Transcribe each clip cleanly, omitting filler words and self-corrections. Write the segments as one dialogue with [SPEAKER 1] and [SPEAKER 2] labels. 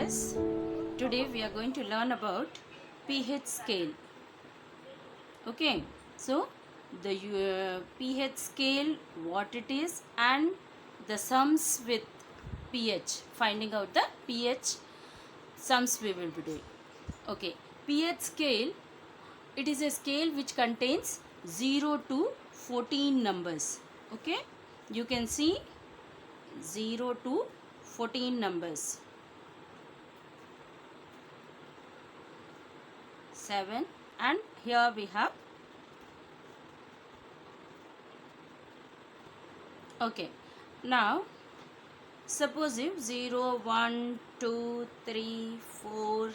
[SPEAKER 1] guys, today we are going to learn about pH scale. Okay, so the pH scale, what it is, and the sums with pH, finding out the pH sums we will be doing. Okay, pH scale, it is a scale which contains 0 to 14 numbers. Okay, you can see 0 to 14 numbers. 7, and here we have, okay, now suppose if 0, 1, 2, 3, 4,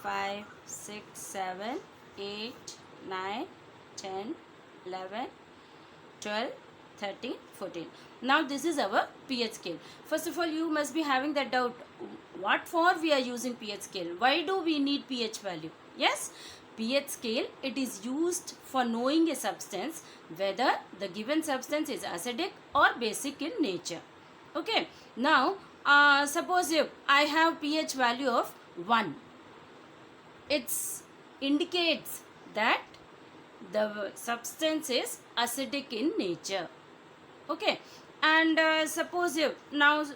[SPEAKER 1] 5, 6, 7, 8, 9, 10, 11, 12, 13, 14. Now this is our pH scale. First of all, you must be having that doubt, what for we are using pH scale? Why do we need pH value? Yes, pH scale, it is used for knowing a substance whether the given substance is acidic or basic in nature. Okay, now suppose if I have pH value of 1, it indicates that the substance is acidic in nature. Okay, and suppose if now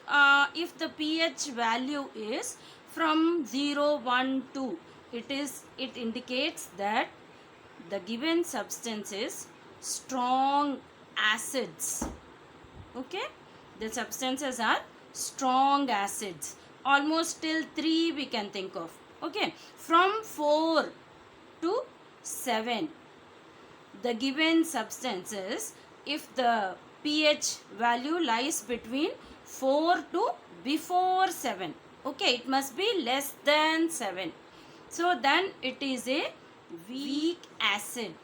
[SPEAKER 1] if the pH value is from 0, 1, 2, it indicates that the given substance is strong acids. Okay, the substances are strong acids, almost till 3 we can think of. Okay, from 4 to 7, the given substances, if the pH value lies between 4 to before 7, okay, it must be less than 7, so then it is a weak acid.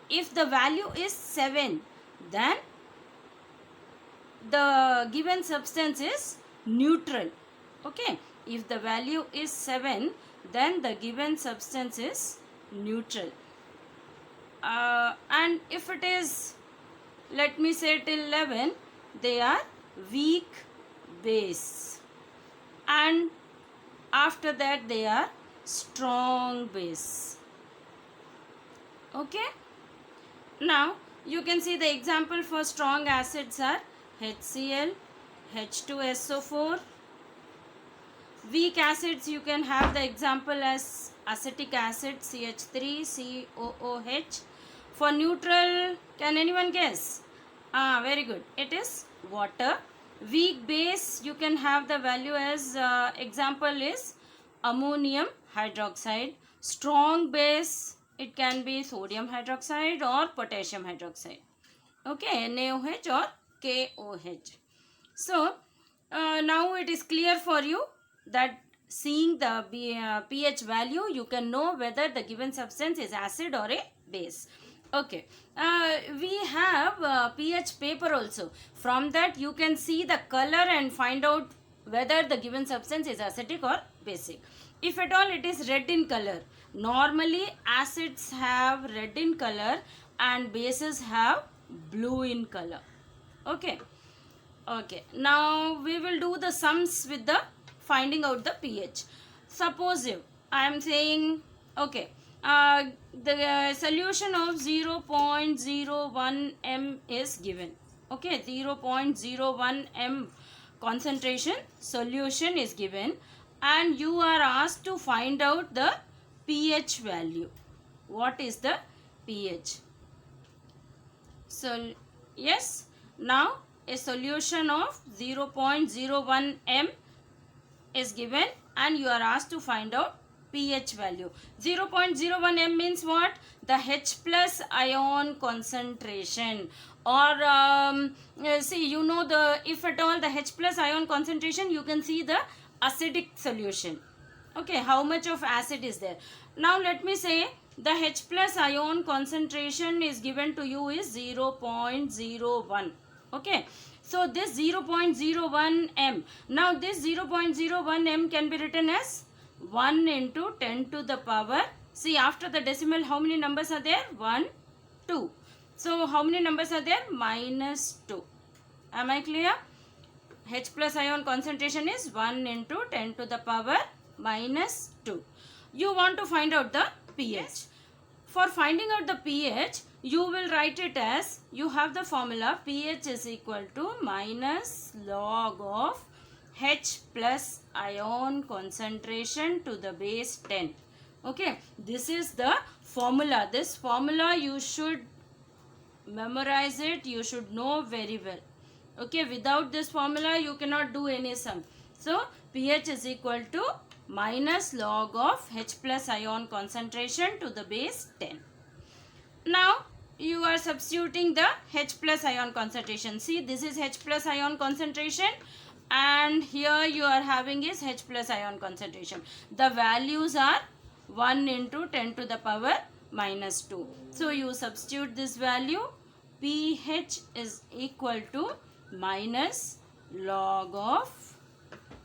[SPEAKER 1] If the value is 7, then the given substance is neutral. Okay, if the value is 7, then the given substance is neutral. And if it is, let me say till 11, they are weak base, and after that they are strong base. Okay, now you can see the example for strong acids are HCl, H2SO4. Weak acids, you can have the example as acetic acid, CH3COOH. For neutral, can anyone guess? Very good, it is water. Weak base, you can have the value as example is ammonium hydroxide. Strong base, it can be sodium hydroxide or potassium hydroxide. Okay, NaOH or KOH. So now it is clear for you that seeing the pH value, you can know whether the given substance is acid or a base. Okay, we have pH paper also. From that you can see the color and find out whether the given substance is acidic or basic. If at all it is red in color, normally acids have red in color and bases have blue in color. Okay, okay, now we will do the sums with the finding out the pH. Suppose if I am saying, okay, the solution of 0.01 m is given. Okay, 0.01 m concentration solution is given, and you are asked to find out the pH value. What is the pH? So yes, now a solution of 0.01 m is given and you are asked to find out pH value. 0.01 m means what? The H plus ion concentration, or see, you know, the if at all the H plus ion concentration, you can see the acidic solution. Okay, how much of acid is there? Now let me say the H plus ion concentration is given to you is 0.01. Okay, so this 0.01 m, now this 0.01 m can be written as 1 into 10 to the power, see after the decimal how many numbers are there? 1, 2. So how many numbers are there? -2. Am I clear? H plus ion concentration is 1 into 10 to the power minus 2. You want to find out the pH. For finding out the pH, you will write it as, you have the formula pH is equal to minus log of H plus ion concentration to the base 10. Okay, this is the formula. This formula you should memorize it, you should know very well. Okay, without this formula you cannot do any sum. So pH is equal to minus log of H plus ion concentration to the base 10. Now you are substituting the H plus ion concentration. See, this is H plus ion concentration and here you are having is H plus ion concentration. The values are 1 into 10 to the power minus 2. So you substitute this value, pH is equal to minus log of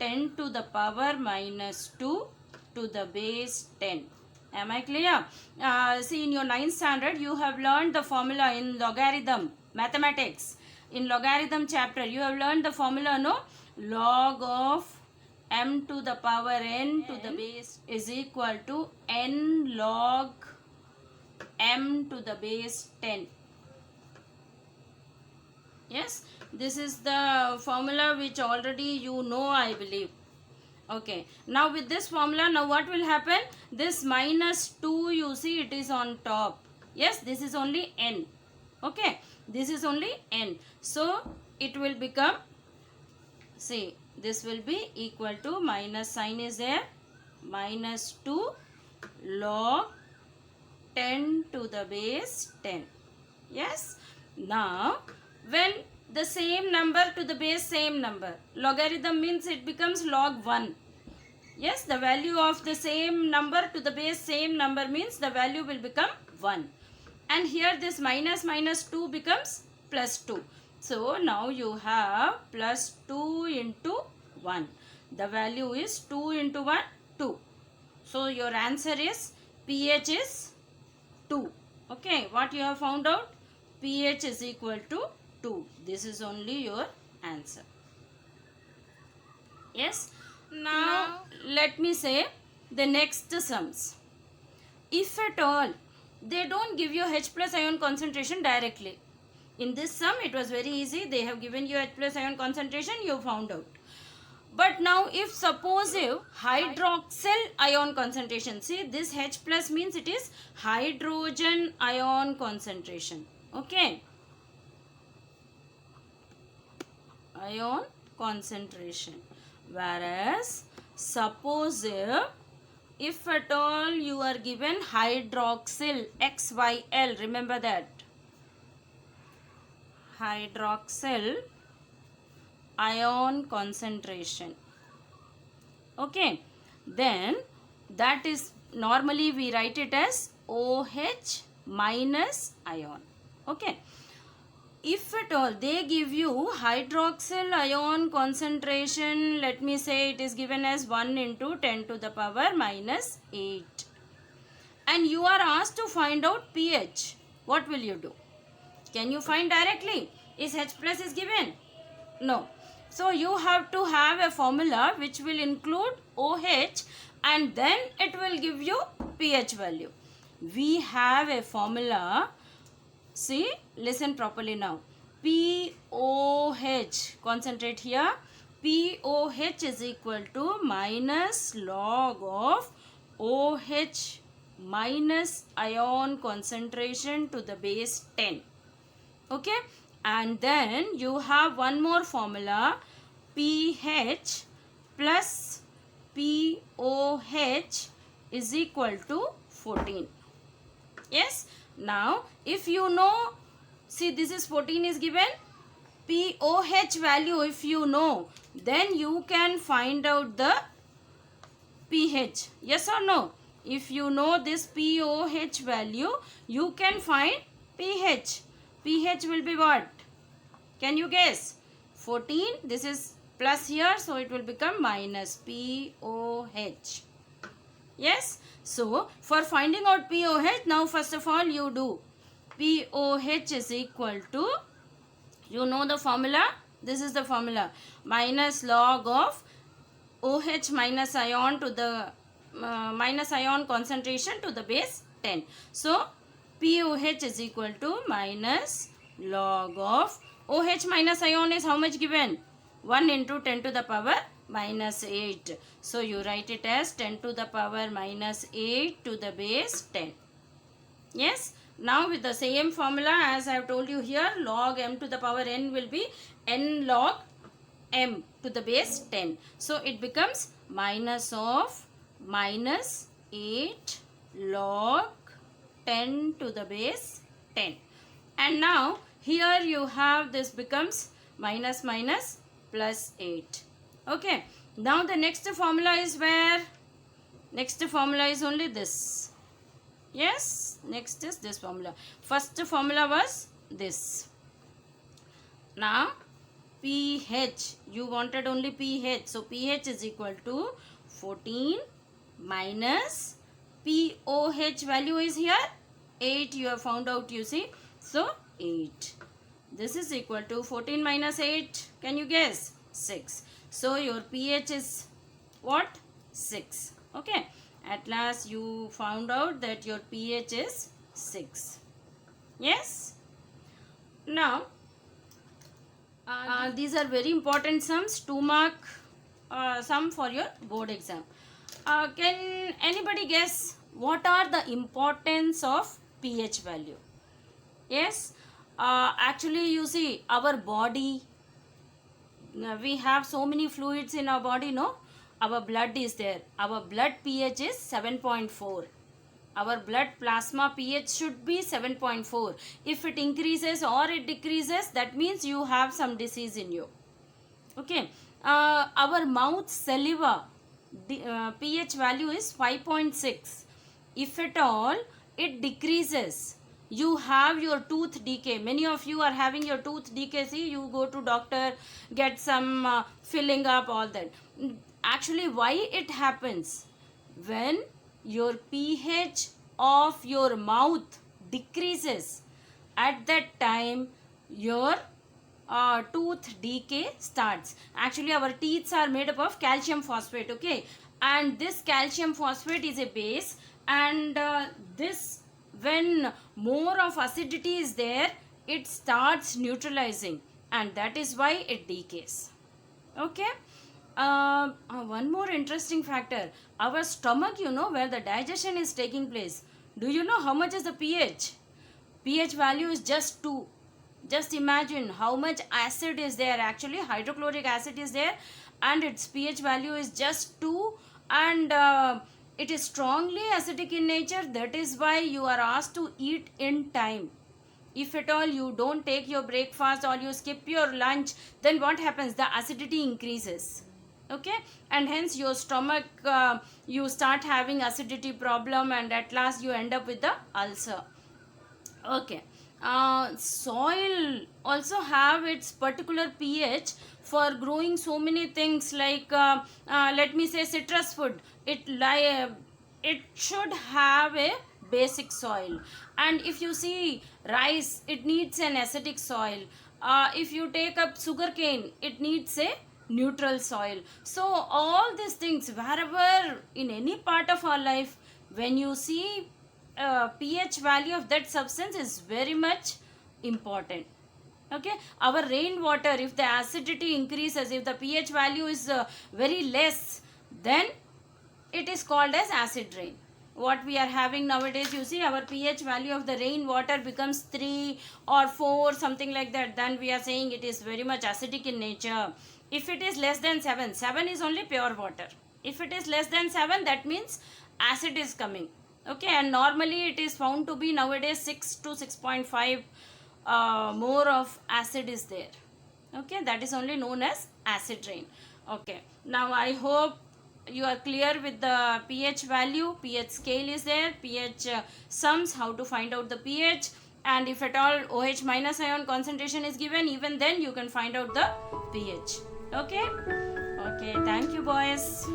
[SPEAKER 1] 10 to the power minus 2 to the base 10. Am I clear? See, in your 9th standard you have learned the formula in logarithm mathematics. In logarithm chapter you have learned the formula, no? Log of m to the power n to the base is equal to n log m to the base 10. Yes, this is the formula which already you know, I believe. Okay, now with this formula, now what will happen? This minus 2, you see, it is on top. Yes, this is only n. Okay, this is only n. So it will become, see, this will be equal to, minus sign is there, minus 2 log 10 to the base 10. Yes, now when the same number to the base same number, logarithm means it becomes log 1. Yes, the value of the same number to the base same number means the value will become 1. And here this minus 2 becomes plus 2. So now you have plus 2 into 1. The value is 2 into 1, 2. So your answer is pH is 2. Okay, what you have found out? pH is equal to 2. This is only your answer. Yes. Now let me say the next sums. If at all they don't give you H plus ion concentration directly. In this sum it was very easy. They have given you H plus ion concentration, you found out. But now if suppose if hydroxyl ion concentration, see this H plus means it is hydrogen ion concentration. Okay. Ion concentration. Whereas suppose if at all you are given hydroxyl XYL, remember that, hydroxyl ion concentration. Okay, then that is normally we write it as OH minus ion. Okay, if at all they give you hydroxyl ion concentration, let me say it is given as 1 into 10 to the power minus 8, and you are asked to find out pH, what will you do? Can you find directly? Is H plus is given? No. So you have to have a formula which will include OH and then it will give you pH value. We have a formula. See, listen properly now. POH, concentrate here. POH is equal to minus log of OH minus ion concentration to the base 10. Okay, and then you have one more formula, pH plus POH is equal to 14. Yes, now if you know, see this is 14 is given, POH value if you know, then you can find out the pH. Yes or no? If you know this POH value, you can find pH. pH will be what? Can you guess? 14, this is plus here, so it will become minus POH. Yes? So, for finding out POH, now first of all you do POH is equal to, you know the formula, This is the formula. Minus log of OH minus ion to the minus ion concentration to the base 10. So POH is equal to minus log of OH minus ion is how much given? 1 into 10 to the power minus 8. So you write it as 10 to the power minus 8 to the base 10. Yes. Now with the same formula as I have told you here, log m to the power n will be n log m to the base 10. So it becomes minus of minus 8 log 10 to the base 10. And now here you have this becomes minus minus plus 8. Okay. Now the next formula is where? Next formula is only this. Yes. Next is this formula. First formula was this. Now pH. You wanted only pH. So pH is equal to 14 minus POH value is here 8 you have found out, you see. So 8. This is equal to 14 minus 8. Can you guess? 6. So your pH is what? 6. Okay. At last you found out that your pH is 6. Yes. Now these are very important sums, 2 mark sum for your board exam. Can anybody guess what are the importance of pH value? Yes. Actually you see our body, we have so many fluids in our body, no? Our blood is there. Our blood pH is 7.4. Our blood plasma pH should be 7.4. If it increases or it decreases, that means you have some disease in you. Okay. Our mouth saliva pH value is 5.6. If at all it decreases, you have your tooth decay. Many of you are having your tooth decay. See, you go to doctor, get some filling up, all that. Actually, why it happens? When your pH of your mouth decreases, at that time your tooth decay starts. Actually, our teeth are made up of calcium phosphate, okay? And this calcium phosphate is a base, and this, when more of acidity is there, it starts neutralizing, and that is why it decays. Okay. One more interesting factor, our stomach, you know, where the digestion is taking place. Do you know how much is the pH? pH value is just 2. Just imagine how much acid is there. Actually hydrochloric acid is there and its pH value is just 2, and it is strongly acidic in nature. That is why you are asked to eat in time. If at all you don't take your breakfast or you skip your lunch, then what happens? The acidity increases. Okay, and hence your stomach, you start having acidity problem, and at last you end up with the ulcer. Okay. Soil also have its particular pH for growing so many things, like let me say citrus food. It should have a basic soil, and if you see rice, it needs an acidic soil. If you take up sugarcane, it needs a neutral soil. So all these things, wherever in any part of our life, when you see pH value of that substance is very much important. Okay, our rainwater, if the acidity increases, if the pH value is very less, then it is called as acid rain. What we are having nowadays, you see our pH value of the rainwater becomes 3 or 4, something like that, then we are saying it is very much acidic in nature. If it is less than 7, 7 is only pure water. If it is less than 7, that means acid is coming. Okay, and normally it is found to be nowadays 6 to 6.5 more of acid is there. Okay, that is only known as acid rain. Okay, now I hope you are clear with the pH value. pH scale is there, pH sums, how to find out the pH, and if at all OH minus ion concentration is given, even then you can find out the pH. Okay, okay, thank you boys.